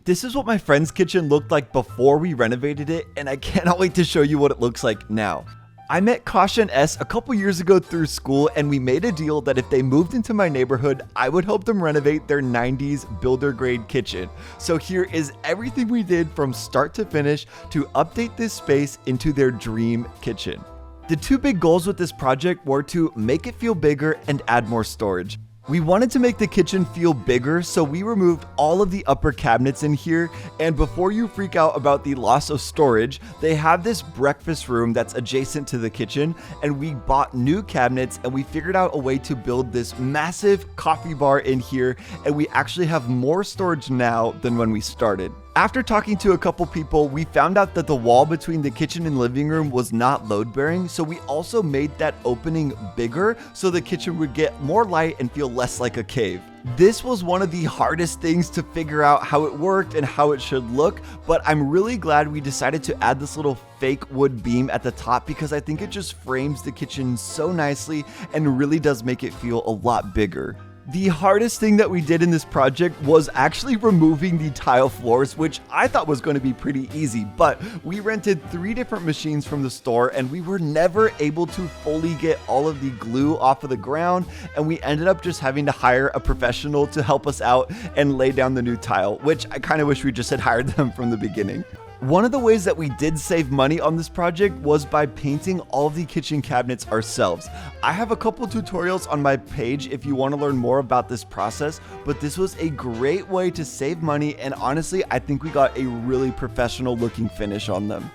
This is what my friend's kitchen looked like before we renovated it, and I cannot wait to show you what it looks like now. I met Kasha and S a couple years ago through school, and we made a deal that if they moved into my neighborhood, I would help them renovate their 90s builder grade kitchen. So here is everything we did from start to finish to update this space into their dream kitchen. The two big goals with this project were to make it feel bigger and add more storage. We wanted to make the kitchen feel bigger, so we removed all of the upper cabinets in here, and before you freak out about the loss of storage, they have this breakfast room that's adjacent to the kitchen, and we bought new cabinets and we figured out a way to build this massive coffee bar in here, and we actually have more storage now than when we started. After talking to a couple people, we found out that the wall between the kitchen and living room was not load bearing, so we also made that opening bigger so the kitchen would get more light and feel less like a cave. This was one of the hardest things to figure out how it worked and how it should look, but I'm really glad we decided to add this little fake wood beam at the top because I think it just frames the kitchen so nicely and really does make it feel a lot bigger. The hardest thing that we did in this project was actually removing the tile floors, which I thought was going to be pretty easy, but we rented 3 different machines from the store and we were never able to fully get all of the glue off of the ground, and we ended up just having to hire a professional to help us out and lay down the new tile, which I kind of wish we just had hired them from the beginning. One of the ways that we did save money on this project was by painting all of the kitchen cabinets ourselves. I have a couple tutorials on my page if you want to learn more about this process, but this was a great way to save money, and honestly, I think we got a really professional looking finish on them.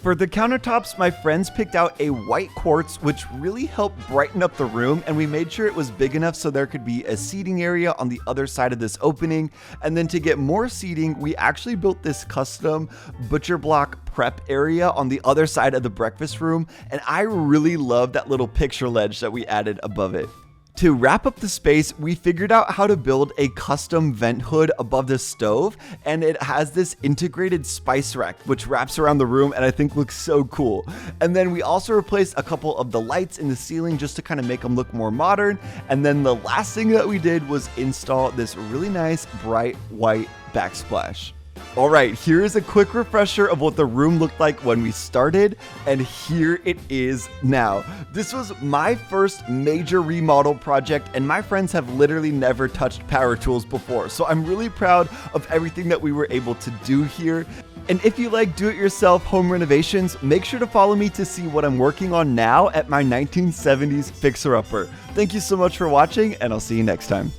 For the countertops, my friends picked out a white quartz, which really helped brighten up the room, and we made sure it was big enough so there could be a seating area on the other side of this opening. And then to get more seating, we actually built this custom butcher block prep area on the other side of the breakfast room, and I really love that little picture ledge that we added above it. To wrap up the space, we figured out how to build a custom vent hood above the stove, and it has this integrated spice rack which wraps around the room and I think looks so cool. And then we also replaced a couple of the lights in the ceiling just to kind of make them look more modern. And then the last thing that we did was install this really nice bright white backsplash. Alright, here is a quick refresher of what the room looked like when we started, and here it is now. This was my first major remodel project, and my friends have literally never touched power tools before, so I'm really proud of everything that we were able to do here. And if you like do-it-yourself home renovations, make sure to follow me to see what I'm working on now at my 1970s fixer-upper. Thank you so much for watching, and I'll see you next time.